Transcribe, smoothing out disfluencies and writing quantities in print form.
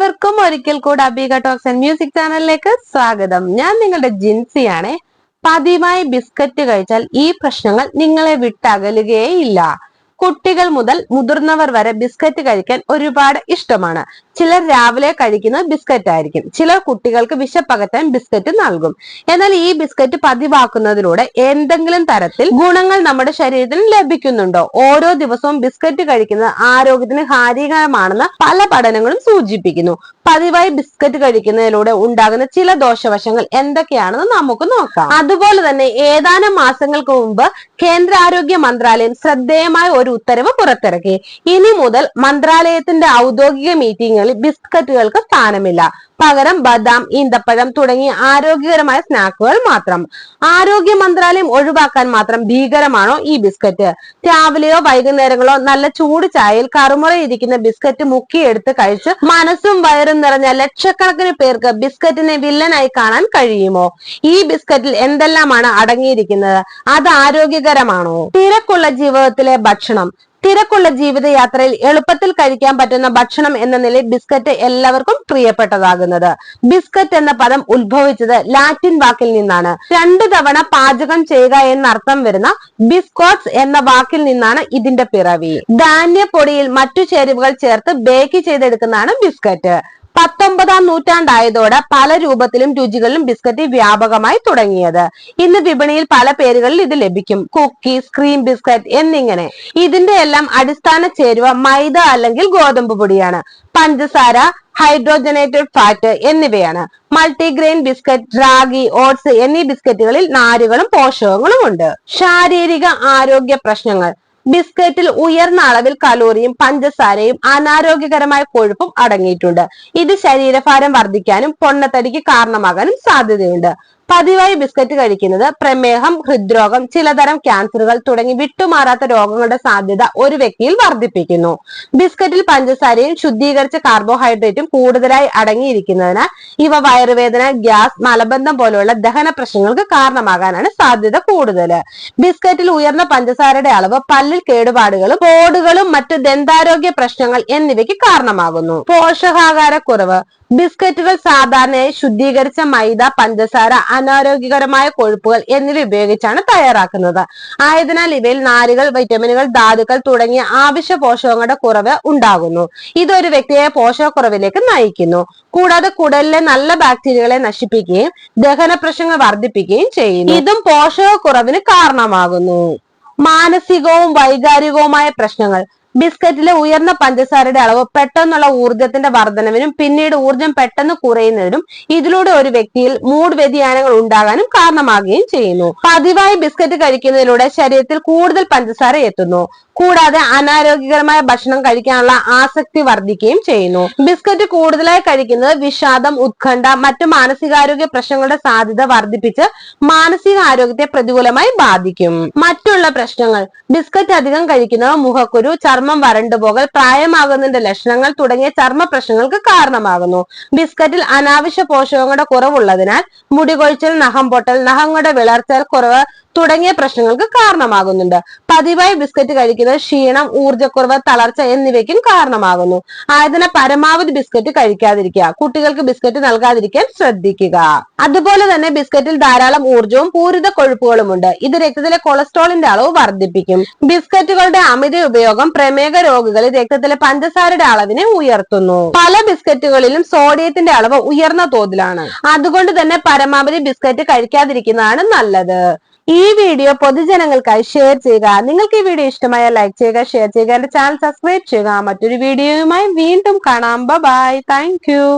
എല്ലാവർക്കും ഒരിക്കൽ കൂടി അബീഗ ടോക്സ് ആൻഡ് മ്യൂസിക് ചാനലിലേക്ക് സ്വാഗതം. ഞാൻ നിങ്ങളുടെ ജിൻസിയാണ്. പതിവായി ബിസ്ക്കറ്റ് കഴിച്ചാൽ ഈ പ്രശ്നങ്ങൾ നിങ്ങളെ വിട്ടകലുകയേയില്ല. കുട്ടികൾ മുതൽ മുതിർന്നവർ വരെ ബിസ്ക്കറ്റ് കഴിക്കാൻ ഒരുപാട് ഇഷ്ടമാണ്. ചിലർ രാവിലെ കഴിക്കുന്നത് ബിസ്ക്കറ്റ് ആയിരിക്കും. ചിലർ കുട്ടികൾക്ക് വിശപ്പകറ്റാൻ ബിസ്ക്കറ്റ് നൽകും. എന്നാൽ ഈ ബിസ്ക്കറ്റ് പതിവാക്കുന്നതിലൂടെ എന്തെങ്കിലും തരത്തിൽ ഗുണങ്ങൾ നമ്മുടെ ശരീരത്തിന് ലഭിക്കുന്നുണ്ടോ? ഓരോ ദിവസവും ബിസ്ക്കറ്റ് കഴിക്കുന്നത് ആരോഗ്യത്തിന് ഹാനികരമാണെന്ന് പല പഠനങ്ങളും സൂചിപ്പിക്കുന്നു. പതിവായി ബിസ്ക്കറ്റ് കഴിക്കുന്നതിലൂടെ ഉണ്ടാകുന്ന ചില ദോഷവശങ്ങൾ എന്തൊക്കെയാണെന്ന് നമുക്ക് നോക്കാം. അതുപോലെ തന്നെ ഏതാനും മാസങ്ങൾക്ക് മുമ്പ് കേന്ദ്ര ആരോഗ്യ മന്ത്രാലയം ശ്രദ്ധേയമായ ഒരു ഉത്തരവ് പുറത്തിറക്കി. ഇനി മുതൽ മന്ത്രാലയത്തിന്റെ ഔദ്യോഗിക മീറ്റിങ്ങുകളിൽ ബിസ്ക്കറ്റുകൾക്ക് സ്ഥാനമില്ല. പകരം ബദാം, ഈന്തപ്പഴം തുടങ്ങിയ ആരോഗ്യകരമായ സ്നാക്കുകൾ മാത്രം. ആരോഗ്യ മന്ത്രാലയം ഒഴിവാക്കാൻ മാത്രം ഭീകരമാണോ ഈ ബിസ്ക്കറ്റ്? രാവിലെയോ വൈകുന്നേരങ്ങളോ നല്ല ചൂട് ചായയിൽ കറുമുറയിരിക്കുന്ന ബിസ്ക്കറ്റ് മുക്കിയെടുത്ത് കഴിച്ച് മനസ്സും വയറും നിറഞ്ഞ ലക്ഷക്കണക്കിന് പേർക്ക് ബിസ്ക്കറ്റിനെ വില്ലനായി കാണാൻ കഴിയുമോ? ഈ ബിസ്ക്കറ്റിൽ എന്തെല്ലാമാണ് അടങ്ങിയിരിക്കുന്നത്? അത് ആരോഗ്യകരമാണോ? തിരക്കുള്ള ജീവിതത്തിലെ ഭക്ഷണം. തിരക്കുള്ള ജീവിതയാത്രയിൽ എളുപ്പത്തിൽ കഴിക്കാൻ പറ്റുന്ന ഭക്ഷണം എന്ന നിലയിൽ ബിസ്ക്കറ്റ് എല്ലാവർക്കും പ്രിയപ്പെട്ടതാകുന്നത്. ബിസ്ക്കറ്റ് എന്ന പദം ഉത്ഭവിച്ചത് ലാറ്റിൻ വാക്കിൽ നിന്നാണ്. 2 തവണ പാചകം ചെയ്യുക എന്നർത്ഥം വരുന്ന ബിസ്കോട്ട്സ് എന്ന വാക്കിൽ നിന്നാണ് ഇതിന്റെ പിറവി. ധാന്യപ്പൊടിയിൽ മറ്റു ചേരുവകൾ ചേർത്ത് ബേക്ക് ചെയ്തെടുക്കുന്നതാണ് ബിസ്ക്കറ്റ്. 19-ാം നൂറ്റാണ്ടായതോടെ പല രൂപത്തിലും രുചികളിലും ബിസ്ക്കറ്റ് വ്യാപകമായി തുടങ്ങിയത്. ഇന്ന് വിപണിയിൽ പല പേരുകളിൽ ഇത് ലഭിക്കും. കുക്കീസ്, ക്രീം ബിസ്ക്കറ്റ് എന്നിങ്ങനെ. ഇതിന്റെ എല്ലാം അടിസ്ഥാന ചേരുവ മൈദ അല്ലെങ്കിൽ ഗോതമ്പ് പൊടിയാണ്. പഞ്ചസാര, ഹൈഡ്രോജനേറ്റഡ് ഫാറ്റ് എന്നിവയാണ്. മൾട്ടിഗ്രെയിൻ ബിസ്ക്കറ്റ്, റാഗി, ഓട്സ് എന്നീ ബിസ്ക്കറ്റുകളിൽ നാരുകളും പോഷകങ്ങളും ഉണ്ട്. ശാരീരിക ആരോഗ്യ പ്രശ്നങ്ങൾ. ബിസ്ക്കറ്റിൽ ഉയർന്ന അളവിൽ കലോറിയും പഞ്ചസാരയും അനാരോഗ്യകരമായ കൊഴുപ്പും അടങ്ങിയിട്ടുണ്ട്. ഇത് ശരീരഭാരം വർദ്ധിക്കാനും പൊണ്ണത്തടിക്ക് കാരണമാകാനും സാധ്യതയുണ്ട്. പതിവായി ബിസ്ക്കറ്റ് കഴിക്കുന്നത് പ്രമേഹം, ഹൃദ്രോഗം, ചിലതരം ക്യാൻസറുകൾ തുടങ്ങി വിട്ടുമാറാത്ത രോഗങ്ങളുടെ സാധ്യത ഒരു വ്യക്തിയിൽ വർദ്ധിപ്പിക്കുന്നു. ബിസ്ക്കറ്റിൽ പഞ്ചസാരയും ശുദ്ധീകരിച്ച കാർബോഹൈഡ്രേറ്റും കൂടുതലായി അടങ്ങിയിരിക്കുന്നതിനാൽ ഇവ വയറുവേദന, ഗ്യാസ്, മലബന്ധം പോലെയുള്ള ദഹന പ്രശ്നങ്ങൾക്ക് കാരണമാകാനാണ് സാധ്യത കൂടുതൽ. ബിസ്ക്കറ്റിൽ ഉയർന്ന പഞ്ചസാരയുടെ അളവ് പല്ലിൽ കേടുപാടുകളും പോടുകളും മറ്റു ദന്താരോഗ്യ പ്രശ്നങ്ങൾ എന്നിവയ്ക്ക് കാരണമാകുന്നു. പോഷകാഹാരക്കുറവ്. ബിസ്ക്കറ്റുകൾ സാധാരണയായി ശുദ്ധീകരിച്ച മൈദ, പഞ്ചസാര, അനാരോഗ്യകരമായ കൊഴുപ്പുകൾ എന്നിവ ഉപയോഗിച്ചാണ് തയ്യാറാക്കുന്നത്. ആയതിനാൽ ഇവയിൽ നാരുകൾ, വൈറ്റമിനുകൾ, ധാതുക്കൾ തുടങ്ങിയ ആവശ്യ പോഷകങ്ങളുടെ കുറവ് ഉണ്ടാകുന്നു. ഇതൊരു വ്യക്തിയെ പോഷകക്കുറവിലേക്ക് നയിക്കുന്നു. കൂടാതെ കുടലിലെ നല്ല ബാക്ടീരിയകളെ നശിപ്പിക്കുകയും ദഹന പ്രശ്നങ്ങൾ വർദ്ധിപ്പിക്കുകയും ചെയ്യുന്നു. ഇതും പോഷകക്കുറവിന് കാരണമാകുന്നു. മാനസികവും വൈകാരികവുമായ പ്രശ്നങ്ങൾ. ബിസ്ക്കറ്റിലെ ഉയർന്ന പഞ്ചസാരയുടെ അളവ് പെട്ടെന്നുള്ള ഊർജത്തിന്റെ വർധനവിനും പിന്നീട് ഊർജം പെട്ടെന്ന് കുറയുന്നതിനും ഇതിലൂടെ ഒരു വ്യക്തിയിൽ മൂഡ് വ്യതിയാനങ്ങൾ ഉണ്ടാകാനും കാരണമാകുകയും ചെയ്യുന്നു. പതിവായി ബിസ്ക്കറ്റ് കഴിക്കുന്നതിലൂടെ ശരീരത്തിൽ കൂടുതൽ പഞ്ചസാര എത്തുന്നു. കൂടാതെ അനാരോഗ്യകരമായ ഭക്ഷണം കഴിക്കാനുള്ള ആസക്തി വർദ്ധിക്കുകയും ചെയ്യുന്നു. ബിസ്ക്കറ്റ് കൂടുതലായി കഴിക്കുന്നത് വിഷാദം, ഉത്കണ്ഠ, മറ്റു മാനസികാരോഗ്യ പ്രശ്നങ്ങളുടെ സാധ്യത വർദ്ധിപ്പിച്ച് മാനസിക ആരോഗ്യത്തെ പ്രതികൂലമായി ബാധിക്കും. മറ്റുള്ള പ്രശ്നങ്ങൾ. ബിസ്ക്കറ്റ് അധികം കഴിക്കുന്നത് മുഖക്കുരു, ചർമ്മം വരണ്ടുപോകൽ, പ്രായമാകുന്നതിന്റെ ലക്ഷണങ്ങൾ തുടങ്ങിയ ചർമ്മ പ്രശ്നങ്ങൾക്ക് കാരണമാകുന്നു. ബിസ്ക്കറ്റിൽ അനാവശ്യ പോഷകങ്ങളുടെ കുറവുള്ളതിനാൽ മുടികൊഴിച്ചൽ, നഖം പൊട്ടൽ, നഖങ്ങളുടെ വിളർച്ചൽ കുറവ് തുടങ്ങിയ പ്രശ്നങ്ങൾക്ക് കാരണമാകുന്നുണ്ട്. പതിവായി ബിസ്ക്കറ്റ് കഴിക്കുന്നത് ക്ഷീണം, ഊർജ്ജക്കുറവ്, തളർച്ച എന്നിവയ്ക്കും കാരണമാകുന്നു. ആയതിനാൽ പരമാവധി ബിസ്ക്കറ്റ് കഴിക്കാതിരിക്കുക. കുട്ടികൾക്ക് ബിസ്ക്കറ്റ് നൽകാതിരിക്കാൻ ശ്രദ്ധിക്കുക. അതുപോലെ തന്നെ ബിസ്ക്കറ്റിൽ ധാരാളം ഊർജ്ജവും പൂരിത കൊഴുപ്പുകളും ഉണ്ട്. ഇത് രക്തത്തിലെ കൊളസ്ട്രോളിന്റെ അളവ് വർദ്ധിപ്പിക്കും. ബിസ്ക്കറ്റുകളുടെ അമിത ഉപയോഗം പ്രമേഹ രോഗികളിൽ രക്തത്തിലെ പഞ്ചസാരയുടെ അളവിനെ ഉയർത്തുന്നു. പല ബിസ്ക്കറ്റുകളിലും സോഡിയത്തിന്റെ അളവ് ഉയർന്ന തോതിലാണ്. അതുകൊണ്ട് തന്നെ പരമാവധി ബിസ്ക്കറ്റ് കഴിക്കാതിരിക്കുന്നതാണ് നല്ലത്. ഈ വീഡിയോ പൊതുജനങ്ങൾക്കായി ഷെയർ ചെയ്യുക. നിങ്ങൾക്ക് ഈ വീഡിയോ ഇഷ്ടമായ ലൈക്ക് ചെയ്യുക, ഷെയർ ചെയ്യുക, എന്റെ ചാനൽ സബ്സ്ക്രൈബ് ചെയ്യുക. മറ്റൊരു വീഡിയോയുമായി വീണ്ടും കാണാം. ബൈ. Thank you.